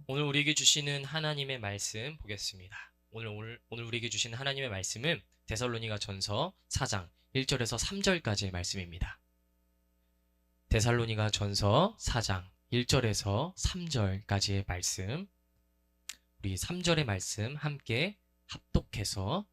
오늘 우리에게 주시는 하나님의 말씀 보겠습니다. 오늘 우리에게 주시는 하나님의 말씀은 데살로니가 전서 4장 1절에서 3절까지의 말씀입니다. 데살로니가 전서 4장 1절에서 3절까지의 말씀, 우리 3절의 말씀 함께 합독해서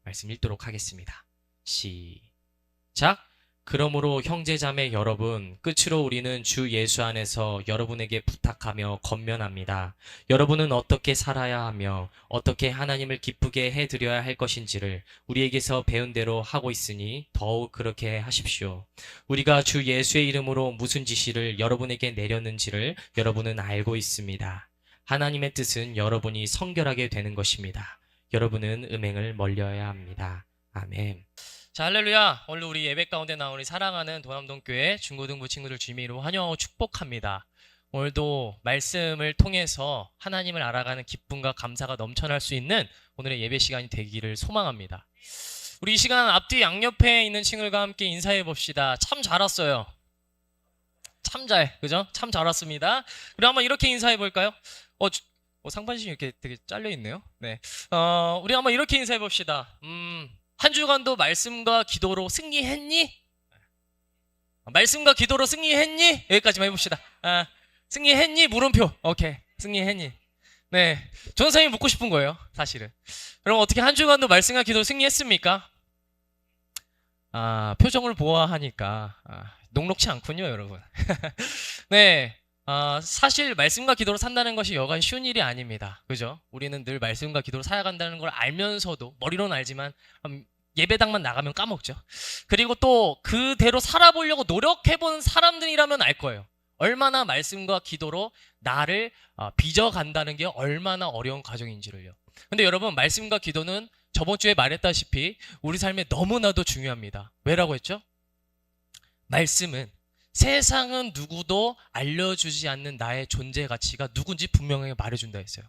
말씀 읽도록 하겠습니다. 시작! 그러므로 형제자매 여러분, 끝으로 우리는 주 예수 안에서 여러분에게 부탁하며 권면합니다. 여러분은 어떻게 살아야 하며 어떻게 하나님을 기쁘게 해드려야 할 것인지를 우리에게서 배운 대로 하고 있으니 더욱 그렇게 하십시오. 우리가 주 예수의 이름으로 무슨 지시를 여러분에게 내렸는지를 여러분은 알고 있습니다. 하나님의 뜻은 여러분이 성결하게 되는 것입니다. 여러분은 음행을 멀리해야 합니다. 아멘. 자, 할렐루야. 오늘 우리 예배 가운데 나온 우리 사랑하는 도남동교회 중고등부 친구들 주님의 이름으로 환영하고 축복합니다. 오늘도 말씀을 통해서 하나님을 알아가는 기쁨과 감사가 넘쳐날 수 있는 오늘의 예배 시간이 되기를 소망합니다. 우리 이 시간 앞뒤 양옆에 있는 친구들과 함께 인사해 봅시다. 참 잘 왔어요. 참 잘, 그죠? 참 잘 왔습니다. 그럼 한번 이렇게 인사해 볼까요? 상반신이 이렇게 되게 잘려 있네요. 네. 우리 한번 이렇게 인사해 봅시다. 한 주간도 말씀과 기도로 승리했니? 말씀과 기도로 승리했니? 여기까지만 해봅시다. 승리했니? 물음표. 오케이. 승리했니? 네. 전사님이 묻고 싶은 거예요. 사실은. 그럼 어떻게 한 주간도 말씀과 기도로 승리했습니까? 표정을 보아하니까 녹록치 않군요, 여러분. 네. 사실 말씀과 기도로 산다는 것이 여간 쉬운 일이 아닙니다. 그죠? 우리는 늘 말씀과 기도로 살아간다는 걸 알면서도, 머리로는 알지만 예배당만 나가면 까먹죠. 그리고 또 그대로 살아보려고 노력해본 사람들이라면 알 거예요. 얼마나 말씀과 기도로 나를 빚어간다는 게 얼마나 어려운 과정인지를요. 근데 여러분, 말씀과 기도는 저번 주에 말했다시피 우리 삶에 너무나도 중요합니다. 왜라고 했죠? 말씀은 세상은 누구도 알려주지 않는 나의 존재 가치가 누군지 분명하게 말해준다 했어요.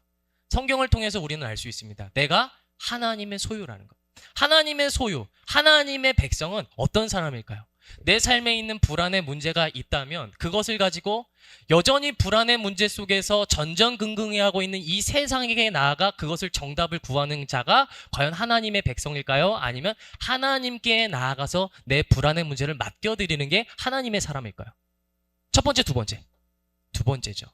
성경을 통해서 우리는 알 수 있습니다. 내가 하나님의 소유라는 것. 하나님의 소유, 하나님의 백성은 어떤 사람일까요? 내 삶에 있는 불안의 문제가 있다면 그것을 가지고 여전히 불안의 문제 속에서 전전긍긍해하고 있는 이 세상에게 나아가 그것을 정답을 구하는 자가 과연 하나님의 백성일까요? 아니면 하나님께 나아가서 내 불안의 문제를 맡겨드리는 게 하나님의 사람일까요? 첫 번째, 두 번째. 두 번째죠.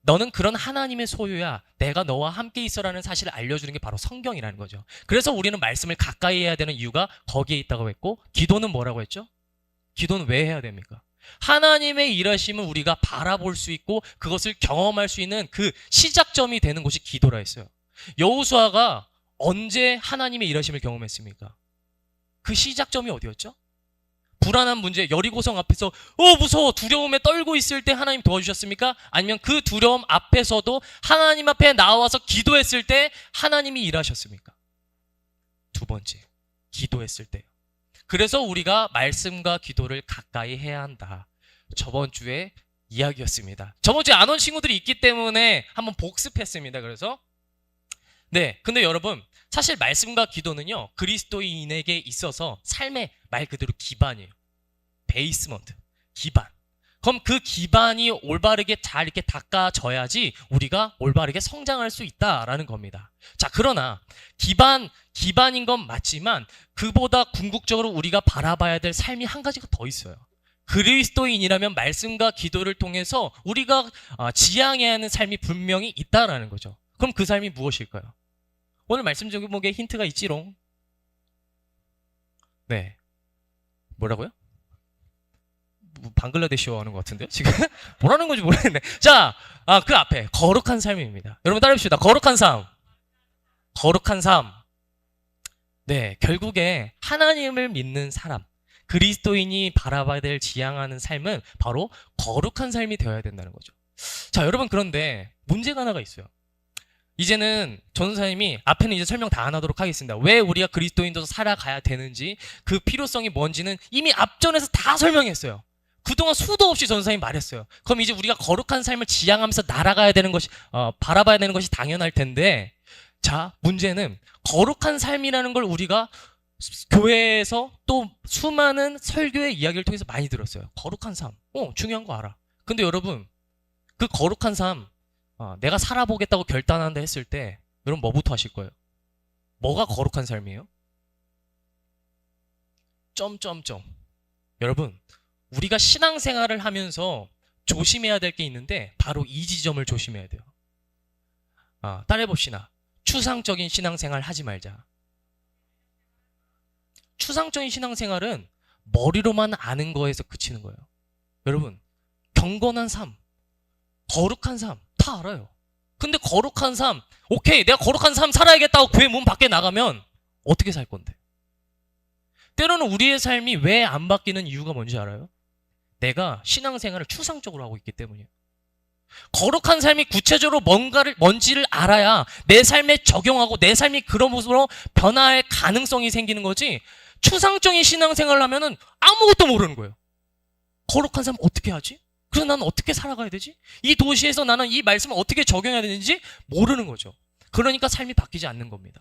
너는 그런 하나님의 소유야. 내가 너와 함께 있어라는 사실을 알려주는 게 바로 성경이라는 거죠. 그래서 우리는 말씀을 가까이 해야 되는 이유가 거기에 있다고 했고, 기도는 뭐라고 했죠? 기도는 왜 해야 됩니까? 하나님의 일하심을 우리가 바라볼 수 있고 그것을 경험할 수 있는 그 시작점이 되는 곳이 기도라 했어요. 여호수아가 언제 하나님의 일하심을 경험했습니까? 그 시작점이 어디였죠? 불안한 문제, 여리고성 앞에서 무서워, 두려움에 떨고 있을 때 하나님 도와주셨습니까? 아니면 그 두려움 앞에서도 하나님 앞에 나와서 기도했을 때 하나님이 일하셨습니까? 두 번째, 기도했을 때요. 그래서 우리가 말씀과 기도를 가까이 해야 한다. 저번 주에 이야기였습니다. 저번 주에 안 온 친구들이 있기 때문에 한번 복습했습니다. 그래서 근데 여러분, 사실 말씀과 기도는요, 그리스도인에게 있어서 삶의 말 그대로 기반이에요. 베이스먼트, 기반. 그럼 그 기반이 올바르게 잘 이렇게 닦아져야지 우리가 올바르게 성장할 수 있다라는 겁니다. 자, 그러나 기반인 건 맞지만 그보다 궁극적으로 우리가 바라봐야 될 삶이 한 가지가 더 있어요. 그리스도인이라면 말씀과 기도를 통해서 우리가 지향해야 하는 삶이 분명히 있다라는 거죠. 그럼 그 삶이 무엇일까요? 오늘 말씀 제목에 힌트가 있지롱. 네. 뭐라고요? 방글라데시어 하는 것 같은데요? 지금? 뭐라는 건지 모르겠네. 자, 그 앞에 거룩한 삶입니다. 여러분 따라해봅시다. 거룩한 삶. 거룩한 삶. 네, 결국에 하나님을 믿는 사람, 그리스도인이 바라봐야 될 지향하는 삶은 바로 거룩한 삶이 되어야 된다는 거죠. 자, 여러분, 그런데 문제가 하나가 있어요. 이제는 전도사님이 앞에는 이제 설명 다 안 하도록 하겠습니다. 왜 우리가 그리스도인도 살아가야 되는지, 그 필요성이 뭔지는 이미 앞전에서 다 설명했어요. 그동안 수도 없이 전도사님이 말했어요. 그럼 이제 우리가 거룩한 삶을 지향하면서 날아가야 되는 것이, 바라봐야 되는 것이 당연할 텐데, 자, 문제는 거룩한 삶이라는 걸 우리가 교회에서 또 수많은 설교의 이야기를 통해서 많이 들었어요. 거룩한 삶. 중요한 거 알아. 근데 여러분, 그 거룩한 삶, 내가 살아보겠다고 결단한다 했을 때 여러분 뭐부터 하실 거예요? 뭐가 거룩한 삶이에요? 점점점. 여러분, 우리가 신앙생활을 하면서 조심해야 될 게 있는데 바로 이 지점을 조심해야 돼요. 따라해봅시다. 추상적인 신앙생활 하지 말자. 추상적인 신앙생활은 머리로만 아는 거에서 그치는 거예요. 여러분, 경건한 삶, 거룩한 삶 다 알아요. 근데 거룩한 삶, 오케이, 내가 거룩한 삶 살아야겠다고 교회 문 밖에 나가면 어떻게 살 건데? 때로는 우리의 삶이 왜 안 바뀌는 이유가 뭔지 알아요? 내가 신앙생활을 추상적으로 하고 있기 때문이에요. 거룩한 삶이 구체적으로 뭔지를 알아야 내 삶에 적용하고 내 삶이 그런 모습으로 변화할 가능성이 생기는 거지, 추상적인 신앙생활을 하면은 아무것도 모르는 거예요. 거룩한 삶 어떻게 하지? 그래서 나는 어떻게 살아가야 되지? 이 도시에서 나는 이 말씀을 어떻게 적용해야 되는지 모르는 거죠. 그러니까 삶이 바뀌지 않는 겁니다.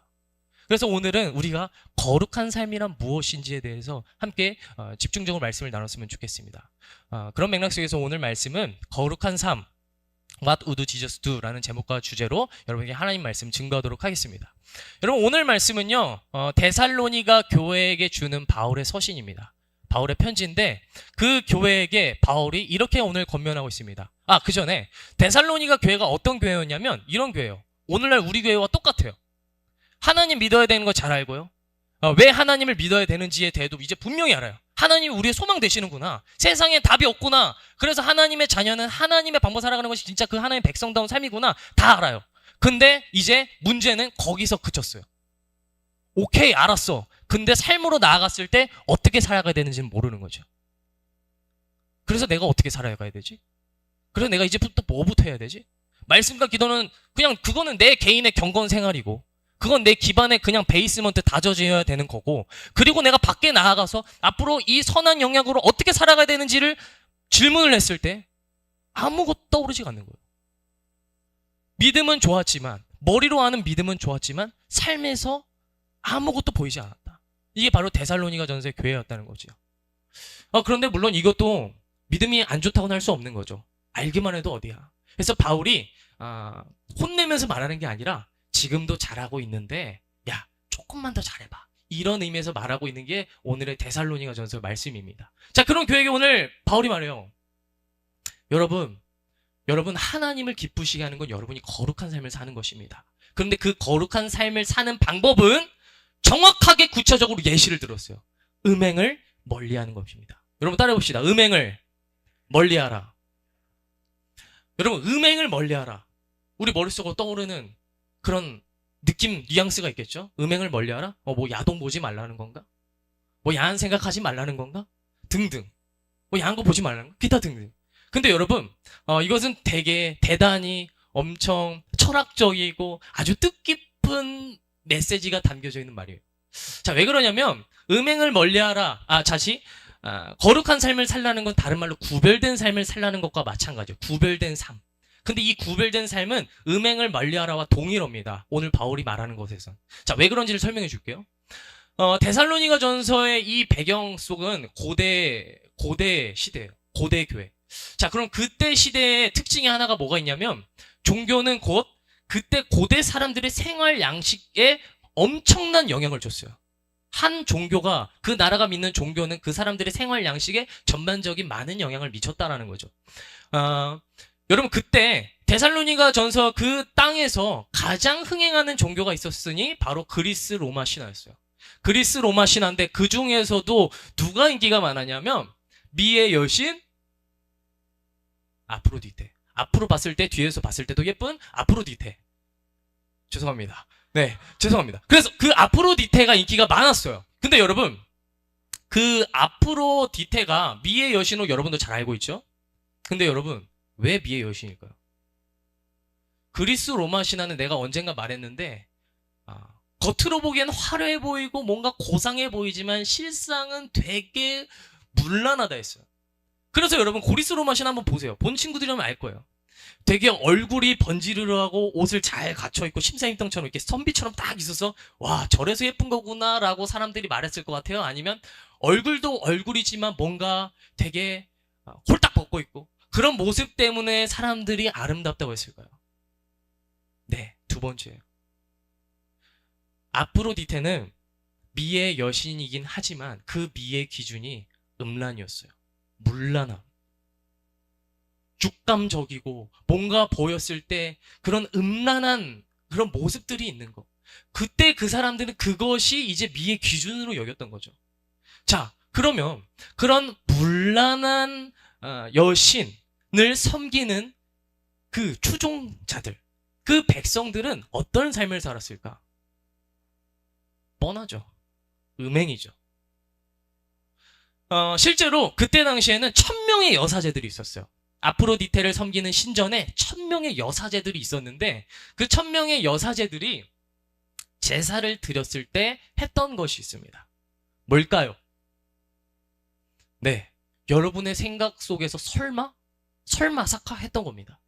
그래서 오늘은 우리가 거룩한 삶이란 무엇인지에 대해서 함께 집중적으로 말씀을 나눴으면 좋겠습니다. 그런 맥락 속에서 오늘 말씀은 거룩한 삶, What would Jesus do? 라는 제목과 주제로 여러분에게 하나님 말씀 증거하도록 하겠습니다. 여러분, 오늘 말씀은요, 데살로니가 교회에게 주는 바울의 서신입니다. 바울의 편지인데 그 교회에게 바울이 이렇게 오늘 권면하고 있습니다. 그 전에 데살로니가 교회가 어떤 교회였냐면 이런 교회예요. 오늘날 우리 교회와 똑같아요. 하나님 믿어야 되는 거 잘 알고요. 왜 하나님을 믿어야 되는지에 대해도 이제 분명히 알아요. 하나님이 우리의 소망 되시는구나. 세상에 답이 없구나. 그래서 하나님의 자녀는 하나님의 방법 살아가는 것이 진짜 그 하나님의 백성다운 삶이구나. 다 알아요. 근데 이제 문제는 거기서 그쳤어요. 오케이, 알았어. 근데 삶으로 나아갔을 때 어떻게 살아가야 되는지는 모르는 거죠. 그래서 내가 어떻게 살아가야 되지? 그래서 내가 이제부터 뭐부터 해야 되지? 말씀과 기도는 그냥 그거는 내 개인의 경건 생활이고, 그건 내 기반에 그냥 베이스먼트 다져져야 되는 거고, 그리고 내가 밖에 나아가서 앞으로 이 선한 영역으로 어떻게 살아가야 되는지를 질문을 했을 때 아무것도 떠오르지가 않는 거예요. 믿음은 좋았지만, 머리로 아는 믿음은 좋았지만 삶에서 아무것도 보이지 않았다. 이게 바로 데살로니가 전서의 교회였다는 거죠. 그런데 물론 이것도 믿음이 안 좋다고는 할 수 없는 거죠. 알기만 해도 어디야. 그래서 바울이 혼내면서 말하는 게 아니라 지금도 잘하고 있는데 야, 조금만 더 잘해봐. 이런 의미에서 말하고 있는 게 오늘의 데살로니가 전서 말씀입니다. 자, 그런 교회에게 오늘 바울이 말해요. 여러분 하나님을 기쁘시게 하는 건 여러분이 거룩한 삶을 사는 것입니다. 그런데 그 거룩한 삶을 사는 방법은 정확하게 구체적으로 예시를 들었어요. 음행을 멀리하는 것입니다. 여러분 따라해봅시다. 음행을 멀리하라. 여러분, 음행을 멀리하라. 우리 머릿속으로 떠오르는 그런 느낌, 뉘앙스가 있겠죠? 음행을 멀리하라? 뭐 야동 보지 말라는 건가? 뭐 야한 생각하지 말라는 건가? 등등. 뭐 야한 거 보지 말라는 거? 기타 등등. 근데 여러분, 이것은 되게 대단히 엄청 철학적이고 아주 뜻깊은 메시지가 담겨져 있는 말이에요. 자, 왜 그러냐면 음행을 멀리하라. 거룩한 삶을 살라는 건 다른 말로 구별된 삶을 살라는 것과 마찬가지예요. 구별된 삶. 근데 이 구별된 삶은 음행을 멀리하라와 동일합니다. 오늘 바울이 말하는 것에선. 자, 왜 그런지를 설명해 줄게요. 데살로니가 전서의 이 배경 속은 고대 시대예요. 고대 교회. 자, 그럼 그때 시대의 특징이 하나가 뭐가 있냐면 종교는 곧 그때 고대 사람들의 생활 양식에 엄청난 영향을 줬어요. 한 종교가, 그 나라가 믿는 종교는 그 사람들의 생활 양식에 전반적인 많은 영향을 미쳤다라는 거죠. 여러분, 그때 데살로니가 전서 그 땅에서 가장 흥행하는 종교가 있었으니 바로 그리스 로마 신화였어요. 그리스 로마 신화인데 그 중에서도 누가 인기가 많았냐면 미의 여신 아프로디테. 앞으로 봤을 때, 뒤에서 봤을 때도 예쁜 아프로디테. 죄송합니다. 네, 죄송합니다. 그래서 그 아프로디테가 인기가 많았어요. 근데 여러분, 그 아프로디테가 미의 여신으로 여러분도 잘 알고 있죠? 근데 여러분, 왜 미의 여신일까요? 그리스 로마 신화는 내가 언젠가 말했는데, 겉으로 보기엔 화려해 보이고 뭔가 고상해 보이지만 실상은 되게 문란하다 했어요. 그래서 여러분, 그리스 로마 신화 한번 보세요. 본 친구들이라면 알 거예요. 되게 얼굴이 번지르르하고 옷을 잘 갖춰입고 심사임당처럼 이렇게 선비처럼 딱 있어서 와, 저래서 예쁜 거구나 라고 사람들이 말했을 것 같아요. 아니면 얼굴도 얼굴이지만 뭔가 되게 홀딱 벗고 있고 그런 모습 때문에 사람들이 아름답다고 했을까요? 네, 두 번째예요. 아프로디테는 미의 여신이긴 하지만 그 미의 기준이 음란이었어요. 문란함. 육감적이고 뭔가 보였을 때 그런 음란한 그런 모습들이 있는 거. 그때 그 사람들은 그것이 이제 미의 기준으로 여겼던 거죠. 자, 그러면 그런 문란한 여신을 섬기는 그 추종자들, 그 백성들은 어떤 삶을 살았을까? 뻔하죠. 음행이죠. 실제로 그때 당시에는 1000명의 여사제들이 있었어요. 아프로디테를 섬기는 신전에 1000명의 여사제들이 있었는데 그 1000명의 여사제들이 제사를 드렸을 때 했던 것이 있습니다. 뭘까요? 네, 여러분의 생각 속에서 설마 사카 했던 겁니다.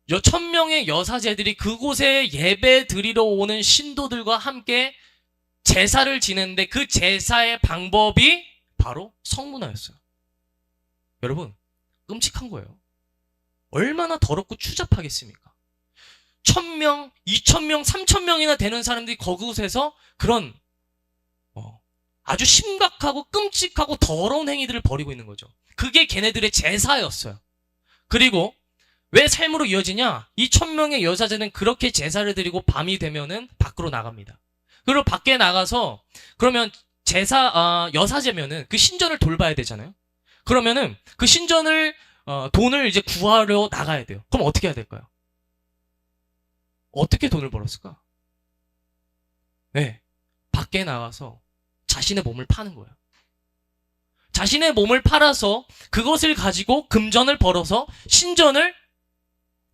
1000명의 여사제들이 그곳에 예배 드리러 오는 신도들과 함께 제사를 지냈는데 그 제사의 방법이 바로 성문화였어요. 여러분, 끔찍한 거예요. 얼마나 더럽고 추잡하겠습니까? 1000명, 2000명, 3000명이나 되는 사람들이 그곳에서 그런 아주 심각하고 끔찍하고 더러운 행위들을 벌이고 있는 거죠. 그게 걔네들의 제사였어요. 그리고 왜 삶으로 이어지냐? 이 1000명의 여사제는 그렇게 제사를 드리고 밤이 되면은 밖으로 나갑니다. 그리고 밖에 나가서 그러면 여사제면은 그 신전을 돌봐야 되잖아요. 그러면은 그 신전을 돈을 이제 구하러 나가야 돼요. 그럼 어떻게 해야 될까요? 어떻게 돈을 벌었을까? 네, 밖에 나가서 자신의 몸을 파는 거예요. 자신의 몸을 팔아서 그것을 가지고 금전을 벌어서 신전을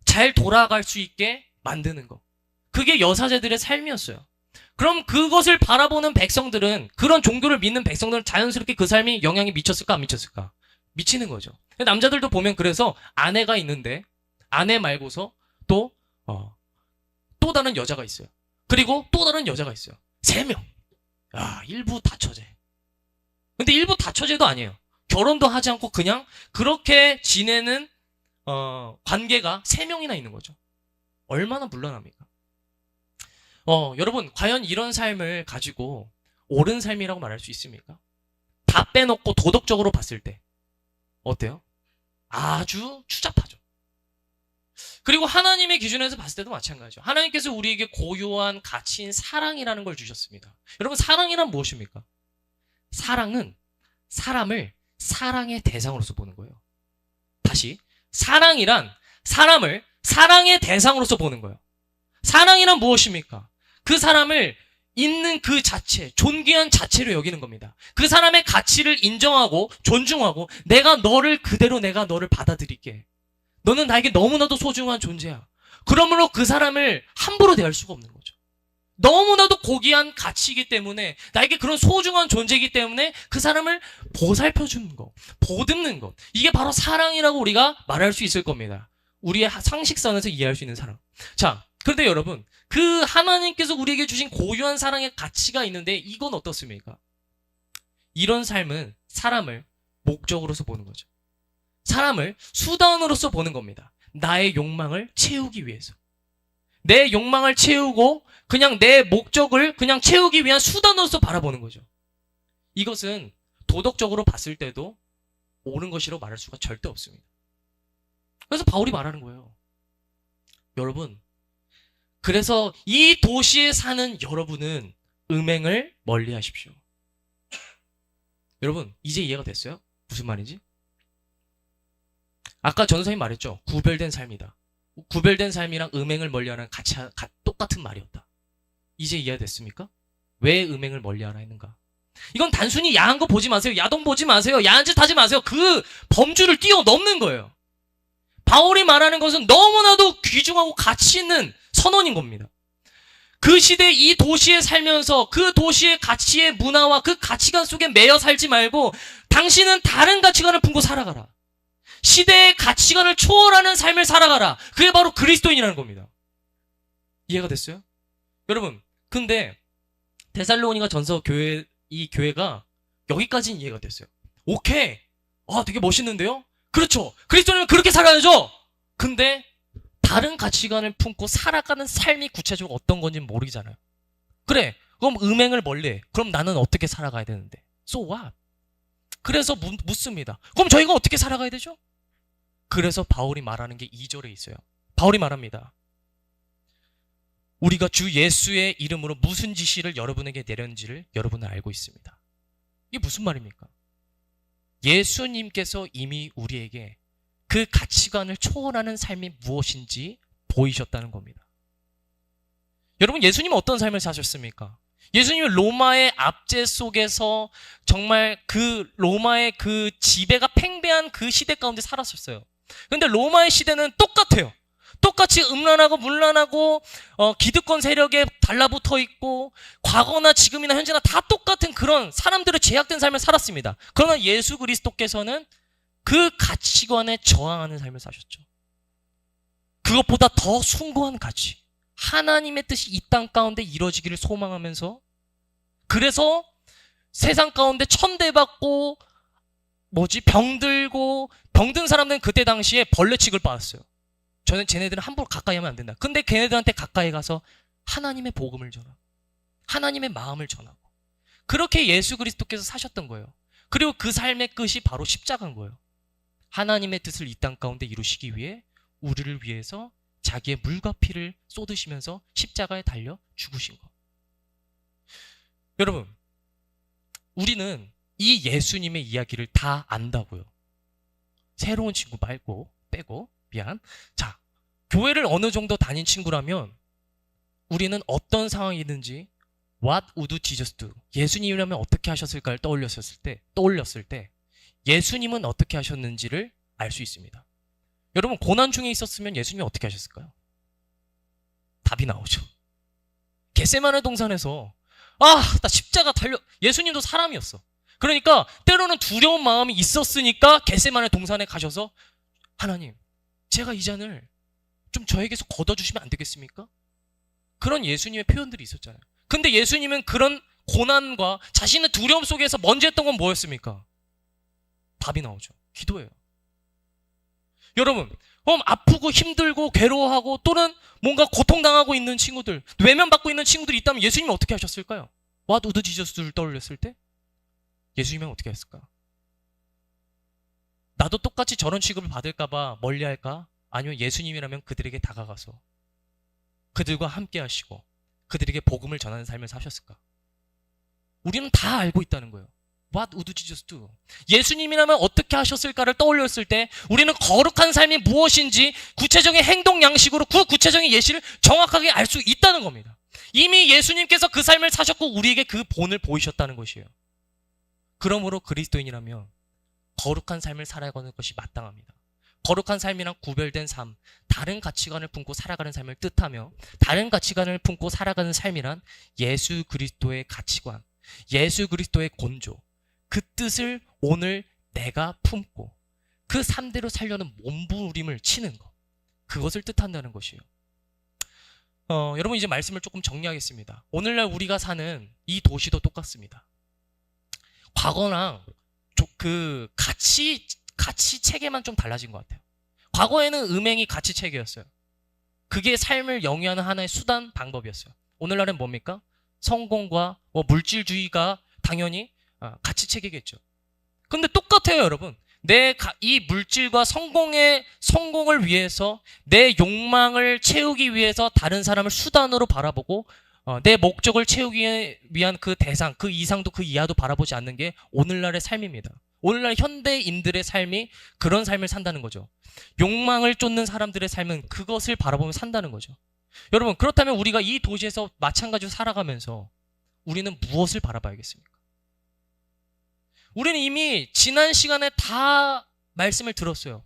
잘 돌아갈 수 있게 만드는 거. 그게 여사제들의 삶이었어요. 그럼 그것을 바라보는 백성들은, 그런 종교를 믿는 백성들은 자연스럽게 그 삶이 영향이 미쳤을까 안 미쳤을까? 미치는 거죠. 남자들도 보면 그래서 아내가 있는데 아내 말고서 또 다른 여자가 있어요. 그리고 또 다른 여자가 있어요. 3명. 일부 다처제. 근데 일부 다처제도 아니에요. 결혼도 하지 않고 그냥 그렇게 지내는 관계가 3명이나 있는 거죠. 얼마나 문란합니까? 여러분, 과연 이런 삶을 가지고 옳은 삶이라고 말할 수 있습니까? 다 빼놓고 도덕적으로 봤을 때 어때요? 아주 추잡하죠. 그리고 하나님의 기준에서 봤을 때도 마찬가지죠. 하나님께서 우리에게 고유한 가치인 사랑이라는 걸 주셨습니다. 여러분, 사랑이란 무엇입니까? 사랑은 사람을 사랑의 대상으로서 보는 거예요. 다시, 사랑이란 사람을 사랑의 대상으로서 보는 거예요. 사랑이란 무엇입니까? 그 사람을 있는 그 자체, 존귀한 자체로 여기는 겁니다. 그 사람의 가치를 인정하고 존중하고 내가 너를 그대로 내가 너를 받아들일게. 너는 나에게 너무나도 소중한 존재야. 그러므로 그 사람을 함부로 대할 수가 없는 거죠. 너무나도 고귀한 가치이기 때문에, 나에게 그런 소중한 존재이기 때문에 그 사람을 보살펴주는 것, 보듬는 것, 이게 바로 사랑이라고 우리가 말할 수 있을 겁니다. 우리의 상식선에서 이해할 수 있는 사랑. 자, 그런데 여러분, 그 하나님께서 우리에게 주신 고유한 사랑의 가치가 있는데 이건 어떻습니까? 이런 삶은 사람을 목적으로서 보는 거죠. 사람을 수단으로서 보는 겁니다. 나의 욕망을 채우기 위해서. 내 욕망을 채우고 그냥 내 목적을 그냥 채우기 위한 수단으로서 바라보는 거죠. 이것은 도덕적으로 봤을 때도 옳은 것이라고 말할 수가 절대 없습니다. 그래서 바울이 말하는 거예요. 여러분, 그래서 이 도시에 사는 여러분은 음행을 멀리 하십시오. 여러분, 이제 이해가 됐어요? 무슨 말인지? 아까 전도사님 말했죠. 구별된 삶이다. 구별된 삶이랑 음행을 멀리하는 똑같은 말이었다. 이제 이해됐습니까? 왜 음행을 멀리하라 했는가? 이건 단순히 야한 거 보지 마세요. 야동 보지 마세요. 야한 짓 하지 마세요. 그 범주를 뛰어넘는 거예요. 바울이 말하는 것은 너무나도 귀중하고 가치 있는 선언인 겁니다. 그 시대 이 도시에 살면서 그 도시의 가치의 문화와 그 가치관 속에 매여 살지 말고 당신은 다른 가치관을 품고 살아가라. 시대의 가치관을 초월하는 삶을 살아가라. 그게 바로 그리스도인이라는 겁니다. 이해가 됐어요? 여러분, 근데 데살로니가 전서 이 교회가 여기까지는 이해가 됐어요. 오케이. 되게 멋있는데요? 그렇죠. 그리스도인은 그렇게 살아야죠. 근데 다른 가치관을 품고 살아가는 삶이 구체적으로 어떤 건지는 모르잖아요. 그래, 그럼 음행을 멀리해. 그럼 나는 어떻게 살아가야 되는데? So what? 그래서 묻습니다. 그럼 저희가 어떻게 살아가야 되죠? 그래서 바울이 말하는 게 2절에 있어요. 바울이 말합니다. 우리가 주 예수의 이름으로 무슨 지시를 여러분에게 내렸는지를 여러분은 알고 있습니다. 이게 무슨 말입니까? 예수님께서 이미 우리에게 그 가치관을 초월하는 삶이 무엇인지 보이셨다는 겁니다. 여러분, 예수님은 어떤 삶을 사셨습니까? 예수님은 로마의 압제 속에서 정말 그 로마의 그 지배가 팽배한 그 시대 가운데 살았었어요. 그런데 로마의 시대는 똑같아요. 똑같이 음란하고 문란하고 기득권 세력에 달라붙어 있고 과거나 지금이나 현재나 다 똑같은 그런 사람들의 제약된 삶을 살았습니다. 그러나 예수 그리스도께서는 그 가치관에 저항하는 삶을 사셨죠. 그것보다 더 숭고한 가치, 하나님의 뜻이 이 땅 가운데 이루어지기를 소망하면서, 그래서 세상 가운데 천대받고 병든 사람들은 그때 당시에 벌레 취급을 받았어요. 저는 쟤네들은 함부로 가까이 하면 안 된다. 근데 걔네들한테 가까이 가서 하나님의 복음을 전하고 하나님의 마음을 전하고 그렇게 예수 그리스도께서 사셨던 거예요. 그리고 그 삶의 끝이 바로 십자가인 거예요. 하나님의 뜻을 이 땅 가운데 이루시기 위해 우리를 위해서 자기의 물과 피를 쏟으시면서 십자가에 달려 죽으신 것. 여러분, 우리는 이 예수님의 이야기를 다 안다고요. 새로운 친구 빼고 미안. 자, 교회를 어느 정도 다닌 친구라면 우리는 어떤 상황이 있는지 What would Jesus do? 예수님이라면 어떻게 하셨을까를 떠올렸을 때 예수님은 어떻게 하셨는지를 알 수 있습니다. 여러분, 고난 중에 있었으면 예수님이 어떻게 하셨을까요? 답이 나오죠. 겟세마네 동산에서 나 십자가 달려. 예수님도 사람이었어. 그러니까 때로는 두려운 마음이 있었으니까 겟세마네 동산에 가셔서 하나님, 제가 이 잔을 좀 저에게서 걷어주시면 안 되겠습니까? 그런 예수님의 표현들이 있었잖아요. 근데 예수님은 그런 고난과 자신의 두려움 속에서 먼저 했던 건 뭐였습니까? 답이 나오죠. 기도예요. 여러분, 아프고 힘들고 괴로워하고 또는 뭔가 고통당하고 있는 친구들, 외면받고 있는 친구들이 있다면 예수님은 어떻게 하셨을까요? What would Jesus를 떠올렸을 때 예수님은 어떻게 했을까? 나도 똑같이 저런 취급을 받을까봐 멀리할까? 아니면 예수님이라면 그들에게 다가가서 그들과 함께 하시고 그들에게 복음을 전하는 삶을 사셨을까? 우리는 다 알고 있다는 거예요. What would Jesus do? 예수님이라면 어떻게 하셨을까를 떠올렸을 때 우리는 거룩한 삶이 무엇인지 구체적인 행동 양식으로 그 구체적인 예시를 정확하게 알 수 있다는 겁니다. 이미 예수님께서 그 삶을 사셨고 우리에게 그 본을 보이셨다는 것이에요. 그러므로 그리스도인이라면 거룩한 삶을 살아가는 것이 마땅합니다. 거룩한 삶이랑 구별된 삶, 다른 가치관을 품고 살아가는 삶을 뜻하며 다른 가치관을 품고 살아가는 삶이란 예수 그리스도의 가치관, 예수 그리스도의 본조, 그 뜻을 오늘 내가 품고 그 삶대로 살려는 몸부림을 치는 것, 그것을 뜻한다는 것이에요. 여러분, 이제 말씀을 조금 정리하겠습니다. 오늘날 우리가 사는 이 도시도 똑같습니다. 과거랑 그 가치 체계만 좀 달라진 것 같아요. 과거에는 음행이 가치 체계였어요. 그게 삶을 영위하는 하나의 수단, 방법이었어요. 오늘날은 뭡니까? 성공과 물질주의가 당연히 가치 체계겠죠. 근데 똑같아요, 여러분. 이 물질과 성공을 위해서 내 욕망을 채우기 위해서 다른 사람을 수단으로 바라보고 내 목적을 채우기 위한 그 대상, 그 이상도 그 이하도 바라보지 않는 게 오늘날의 삶입니다. 오늘날 현대인들의 삶이 그런 삶을 산다는 거죠. 욕망을 쫓는 사람들의 삶은 그것을 바라보며 산다는 거죠. 여러분, 그렇다면 우리가 이 도시에서 마찬가지로 살아가면서 우리는 무엇을 바라봐야겠습니까? 우리는 이미 지난 시간에 다 말씀을 들었어요.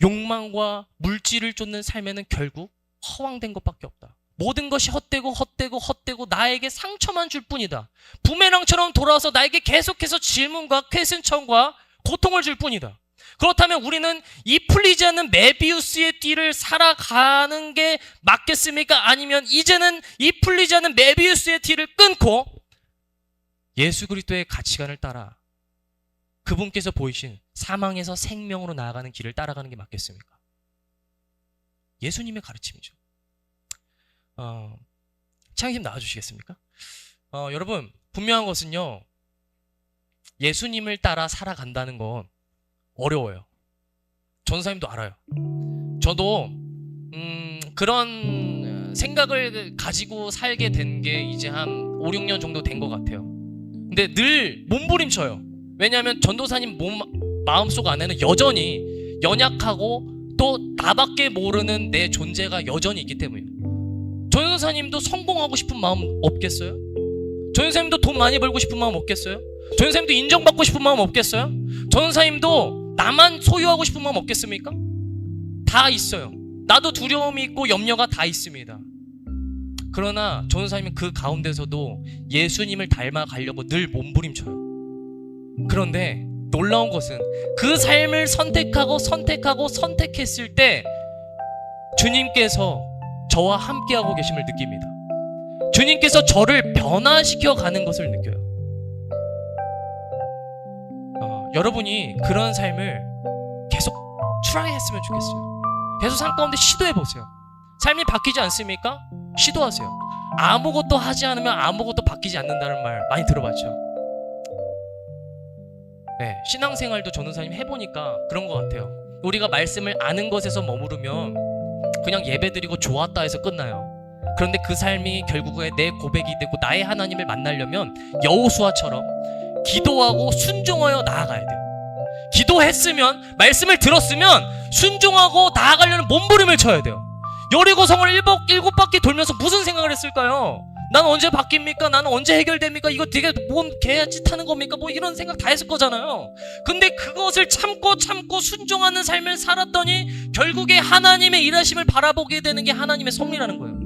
욕망과 물질을 쫓는 삶에는 결국 허황된 것밖에 없다. 모든 것이 헛되고 나에게 상처만 줄 뿐이다. 부메랑처럼 돌아와서 나에게 계속해서 질문과 퀘스천과 고통을 줄 뿐이다. 그렇다면 우리는 이 풀리지 않는 메비우스의 띠를 살아가는 게 맞겠습니까? 아니면 이제는 이 풀리지 않는 메비우스의 띠를 끊고 예수 그리스도의 가치관을 따라 그분께서 보이신 사망에서 생명으로 나아가는 길을 따라가는 게 맞겠습니까? 예수님의 가르침이죠. 창희님 나와주시겠습니까? 여러분, 분명한 것은요, 예수님을 따라 살아간다는 건 어려워요. 전사님도 알아요. 저도 그런 생각을 가지고 살게 된 게 이제 한 5, 6년 정도 된 것 같아요. 근데 늘 몸부림쳐요. 왜냐하면 전도사님 마음속 안에는 여전히 연약하고 또 나밖에 모르는 내 존재가 여전히 있기 때문이에요. 전도사님도 성공하고 싶은 마음 없겠어요? 전도사님도 돈 많이 벌고 싶은 마음 없겠어요? 전도사님도 인정받고 싶은 마음 없겠어요? 전도사님도 나만 소유하고 싶은 마음 없겠습니까? 다 있어요. 나도 두려움이 있고 염려가 다 있습니다. 그러나 전도사님은 그 가운데서도 예수님을 닮아가려고 늘 몸부림쳐요. 그런데 놀라운 것은 그 삶을 선택했을 때 주님께서 저와 함께하고 계심을 느낍니다. 주님께서 저를 변화시켜 가는 것을 느껴요. 여러분이 그런 삶을 계속 트라이 했으면 좋겠어요. 계속 삶 가운데 시도해 보세요. 삶이 바뀌지 않습니까? 시도하세요. 아무것도 하지 않으면 아무것도 바뀌지 않는다는 말 많이 들어봤죠? 네, 신앙생활도 전도사님 해보니까 그런 것 같아요. 우리가 말씀을 아는 것에서 머무르면 그냥 예배드리고 좋았다 해서 끝나요. 그런데 그 삶이 결국에 내 고백이 되고 나의 하나님을 만나려면 여호수아처럼 기도하고 순종하여 나아가야 돼요. 기도했으면, 말씀을 들었으면 순종하고 나아가려는 몸부림을 쳐야 돼요. 여리고성을 7바퀴 돌면서 무슨 생각을 했을까요? 난 언제 바뀝니까? 나는 언제 해결됩니까? 이거 되게 뭔 개짓 하는 겁니까? 뭐 이런 생각 다 했을 거잖아요. 근데 그것을 참고 순종하는 삶을 살았더니 결국에 하나님의 일하심을 바라보게 되는 게 하나님의 섭리라는 거예요.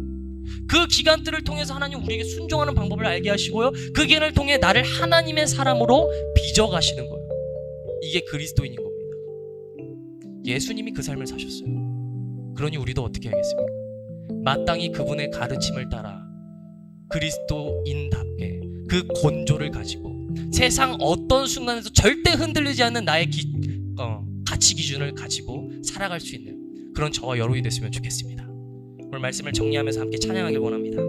그 기간들을 통해서 하나님 우리에게 순종하는 방법을 알게 하시고요, 그 기간을 통해 나를 하나님의 사람으로 빚어가시는 거예요. 이게 그리스도인인 겁니다. 예수님이 그 삶을 사셨어요. 그러니 우리도 어떻게 하겠습니까? 마땅히 그분의 가르침을 따라 그리스도인답게 그 곤조를 가지고 세상 어떤 순간에도 절대 흔들리지 않는 나의 가치 기준을 가지고 살아갈 수 있는 그런 저와 여러분이 됐으면 좋겠습니다. 오늘 말씀을 정리하면서 함께 찬양하길 원합니다.